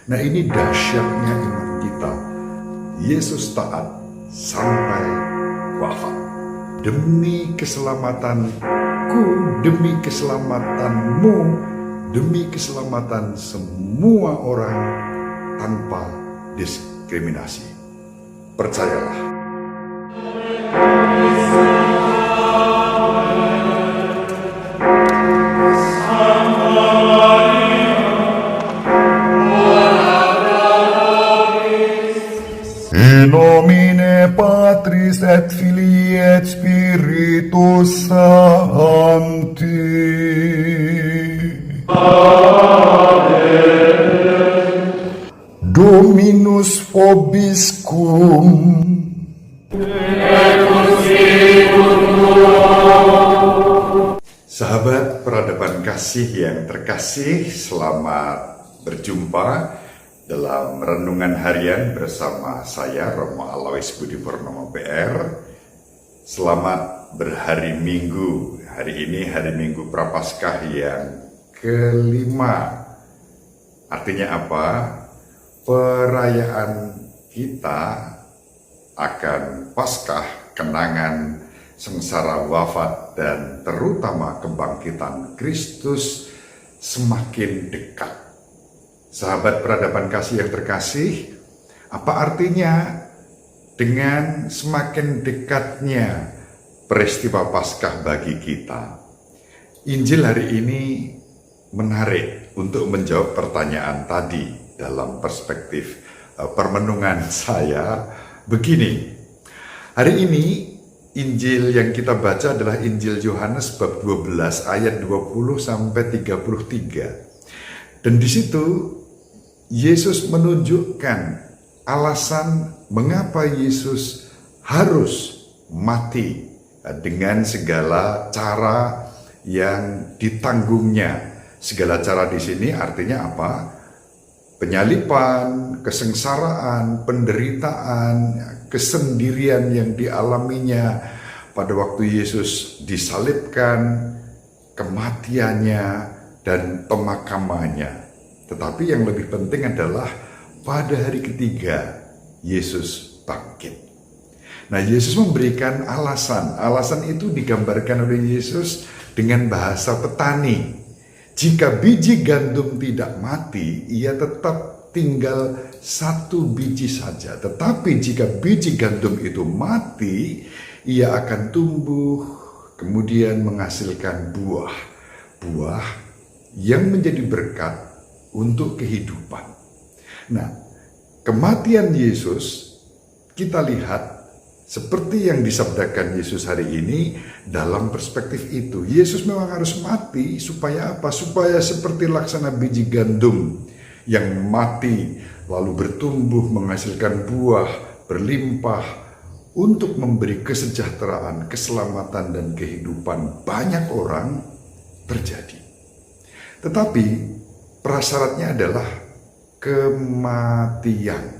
Nah, ini dahsyatnya iman kita. Yesus taat sampai wafat. Demi keselamatanku, demi keselamatanmu, demi keselamatan semua orang tanpa diskriminasi. Percayalah. In nomine Patris et Filii et Spiritus Sancti. Amen. Dominus vobiscum. Sahabat peradaban kasih yang terkasih, selamat berjumpa dalam renungan harian bersama saya, Romo Alois Budi Purnomo PR. Selamat berhari Minggu. Hari ini hari Minggu Prapaskah yang kelima. Artinya apa? Perayaan kita akan Paskah, kenangan sengsara wafat dan terutama kebangkitan Kristus semakin dekat. Sahabat peradaban kasih yang terkasih, apa artinya dengan semakin dekatnya peristiwa Paskah bagi kita? Injil hari ini menarik untuk menjawab pertanyaan tadi dalam perspektif permenungan saya. Begini, hari ini Injil yang kita baca adalah Injil Yohanes bab 12 ayat 20 sampai 33. Dan di situ Yesus menunjukkan alasan mengapa Yesus harus mati dengan segala cara yang ditanggungnya. Segala cara di sini artinya apa? Penyalipan, kesengsaraan, penderitaan, kesendirian yang dialaminya pada waktu Yesus disalibkan, kematiannya, dan pemakamannya. Tetapi yang lebih penting adalah pada hari ketiga Yesus bangkit. Nah, Yesus memberikan alasan. Alasan itu digambarkan oleh Yesus dengan bahasa petani. Jika biji gandum tidak mati, ia tetap tinggal satu biji saja. Tetapi jika biji gandum itu mati, ia akan tumbuh, kemudian menghasilkan buah. Buah yang menjadi berkat untuk kehidupan. Nah, kematian Yesus kita lihat seperti yang disabdakan Yesus hari ini dalam perspektif itu. Yesus memang harus mati supaya apa? Supaya seperti laksana biji gandum yang mati lalu bertumbuh menghasilkan buah berlimpah untuk memberi kesejahteraan, keselamatan dan kehidupan banyak orang terjadi. Tetapi prasyaratnya adalah kematian.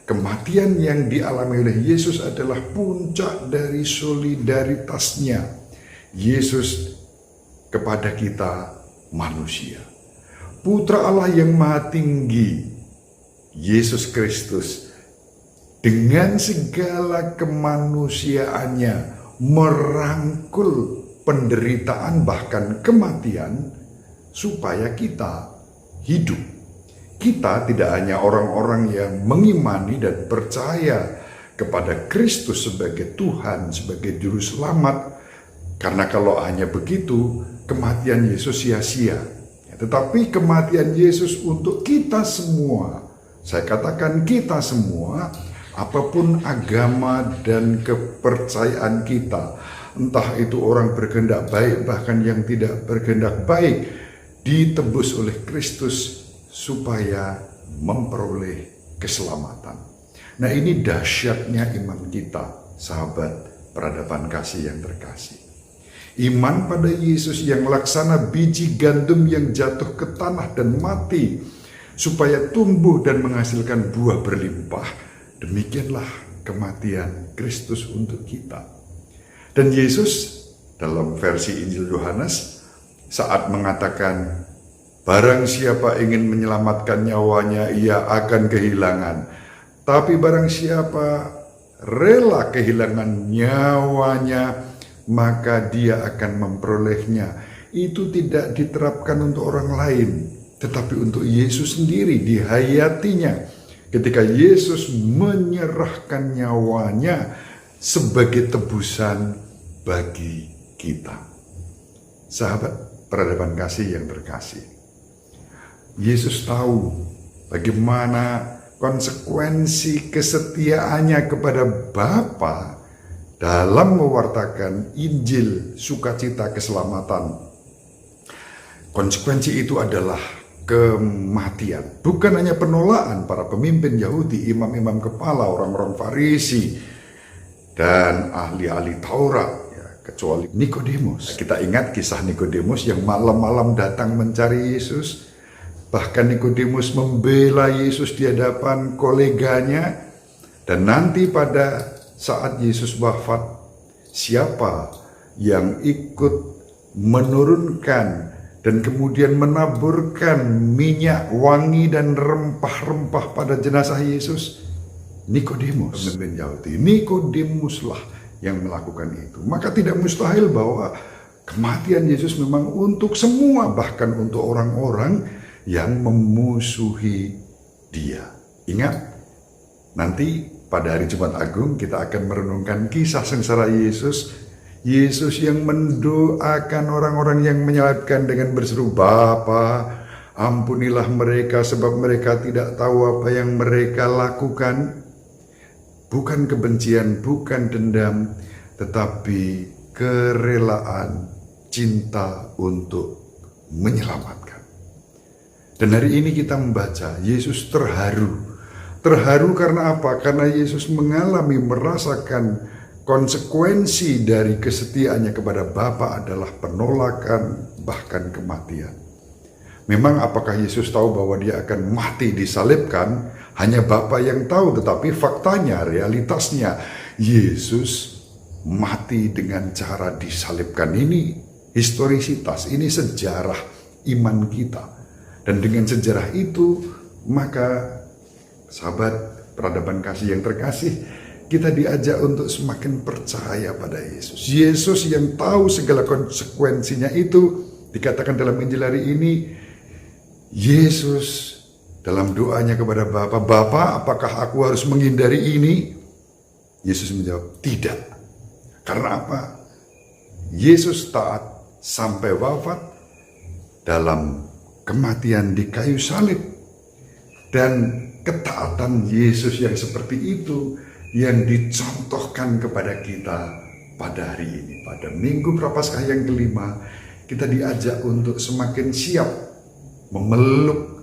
Kematian yang dialami oleh Yesus adalah puncak dari solidaritasnya Yesus kepada kita manusia. Putra Allah yang maha tinggi, Yesus Kristus, dengan segala kemanusiaannya merangkul penderitaan bahkan kematian supaya kita hidup. Kita tidak hanya orang-orang yang mengimani dan percaya kepada Kristus sebagai Tuhan, sebagai Juru Selamat. Karena kalau hanya begitu, kematian Yesus sia-sia. Tetapi kematian Yesus untuk kita semua, saya katakan kita semua, apapun agama dan kepercayaan kita, entah itu orang berkehendak baik, bahkan yang tidak berkehendak baik, ditebus oleh Kristus supaya memperoleh keselamatan. Nah, ini dahsyatnya iman kita, sahabat peradaban kasih yang terkasih. Iman pada Yesus yang laksana biji gandum yang jatuh ke tanah dan mati, supaya tumbuh dan menghasilkan buah berlimpah. Demikianlah kematian Kristus untuk kita. Dan Yesus dalam versi Injil Yohanes saat mengatakan Barang siapa ingin menyelamatkan nyawanya, ia akan kehilangan. Tapi barang siapa rela kehilangan nyawanya, maka dia akan memperolehnya. Itu tidak diterapkan untuk orang lain, tetapi untuk Yesus sendiri, dihayatinya. Ketika Yesus menyerahkan nyawanya sebagai tebusan bagi kita. Sahabat peradaban kasih yang terkasih, Yesus tahu bagaimana konsekuensi kesetiaannya kepada Bapa dalam mewartakan Injil sukacita keselamatan. Konsekuensi itu adalah kematian. Bukan hanya penolakan para pemimpin Yahudi, imam-imam kepala, orang-orang Farisi, dan ahli-ahli Taurat, kecuali Nikodemus. Kita ingat kisah Nikodemus yang malam-malam datang mencari Yesus. Bahkan Nikodemus membela Yesus di hadapan koleganya. Dan nanti pada saat Yesus wafat, siapa yang ikut menurunkan dan kemudian menaburkan minyak wangi dan rempah-rempah pada jenazah Yesus? Nikodemus. Pemimpin Yahudi, Nikodemuslah yang melakukan itu. Maka tidak mustahil bahwa kematian Yesus memang untuk semua, bahkan untuk orang-orang yang memusuhi dia. Ingat, nanti pada hari Jumat Agung kita akan merenungkan kisah sengsara Yesus. Yesus yang mendoakan orang-orang yang menyalibkan dengan berseru, "Bapa, ampunilah mereka sebab mereka tidak tahu apa yang mereka lakukan." Bukan kebencian, bukan dendam, tetapi kerelaan cinta untuk menyelamatkan. Dan hari ini kita membaca Yesus terharu. Terharu karena apa? Karena Yesus merasakan konsekuensi dari kesetiaannya kepada Bapa adalah penolakan, bahkan kematian. Memang apakah Yesus tahu bahwa dia akan mati disalibkan? Hanya Bapa yang tahu, tetapi faktanya, realitasnya, Yesus mati dengan cara disalibkan. Ini historisitas, ini sejarah iman kita. Dan dengan sejarah itu, maka sahabat peradaban kasih yang terkasih, kita diajak untuk semakin percaya pada Yesus. Yesus yang tahu segala konsekuensinya itu, dikatakan dalam Injil hari ini, Yesus dalam doanya kepada Bapa, "Bapa, apakah aku harus menghindari ini?" Yesus menjawab, "Tidak." Karena apa? Yesus taat sampai wafat dalam kematian di kayu salib. Dan ketaatan Yesus yang seperti itu yang dicontohkan kepada kita pada hari ini. Pada Minggu Prapaskah yang kelima, kita diajak untuk semakin siap memeluk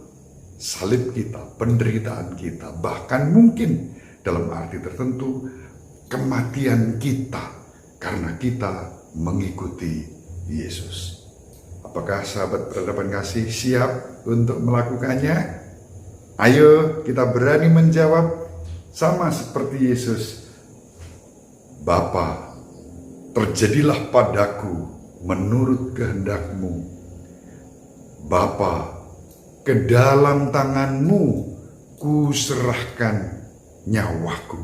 salib kita, penderitaan kita, bahkan mungkin dalam arti tertentu kematian kita karena kita mengikuti Yesus. Apakah sahabat peradaban kasih siap untuk melakukannya? Ayo kita berani menjawab sama seperti Yesus. "Bapa, terjadilah padaku menurut kehendak-Mu. Bapa, ke dalam tangan-Mu kuserahkan nyawaku."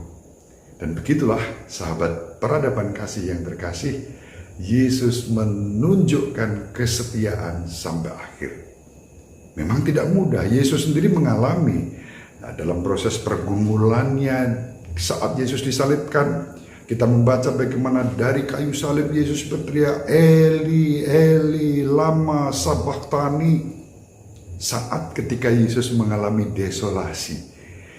Dan begitulah sahabat peradaban kasih yang terkasih, Yesus menunjukkan kesetiaan sampai akhir. Memang tidak mudah, Yesus sendiri mengalami dalam proses pergumulannya saat Yesus disalibkan. Kita membaca bagaimana dari kayu salib Yesus berteriak, "Eli, Eli, lama sabachthani." Saat ketika Yesus mengalami desolasi,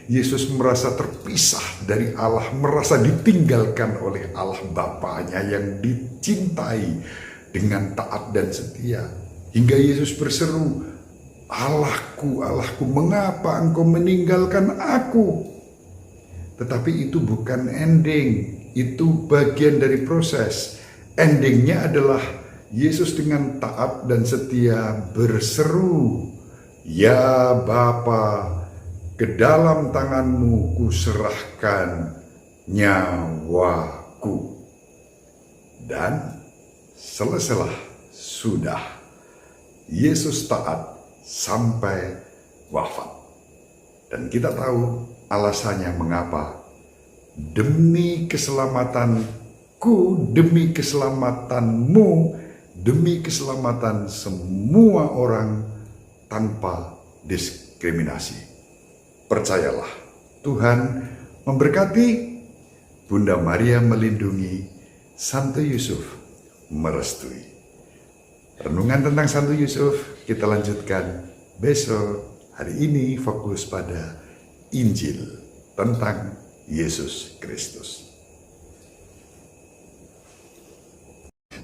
Yesus merasa terpisah dari Allah, merasa ditinggalkan oleh Allah Bapanya yang dicintai dengan taat dan setia. Hingga Yesus berseru, "Allahku, Allahku, mengapa engkau meninggalkan aku?" Tetapi itu bukan ending, itu bagian dari proses. Endingnya adalah Yesus dengan taat dan setia berseru, "Ya Bapa, ke dalam tangan-Mu kuserahkan nyawaku." Dan selesailah sudah. Yesus taat sampai wafat. Dan kita tahu alasannya mengapa. Demi keselamatanku, demi keselamatanmu, demi keselamatan semua orang tanpa diskriminasi. Percayalah, Tuhan memberkati, Bunda Maria melindungi, Santo Yusuf merestui. Renungan tentang Santo Yusuf kita lanjutkan besok. Hari ini fokus pada Injil tentang Yesus Kristus.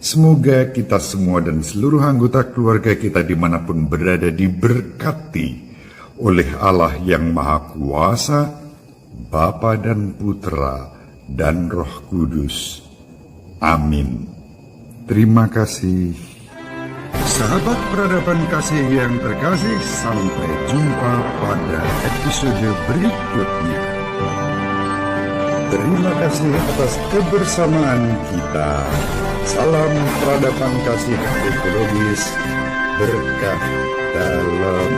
Semoga kita semua dan seluruh anggota keluarga kita dimanapun berada diberkati oleh Allah yang Maha Kuasa, Bapa dan Putra dan Roh Kudus. Amin. Terima kasih. Sahabat peradaban kasih yang terkasih, sampai jumpa pada episode berikutnya. Terima kasih atas kebersamaan kita. Salam peradaban kasih ekologis, berkah dalam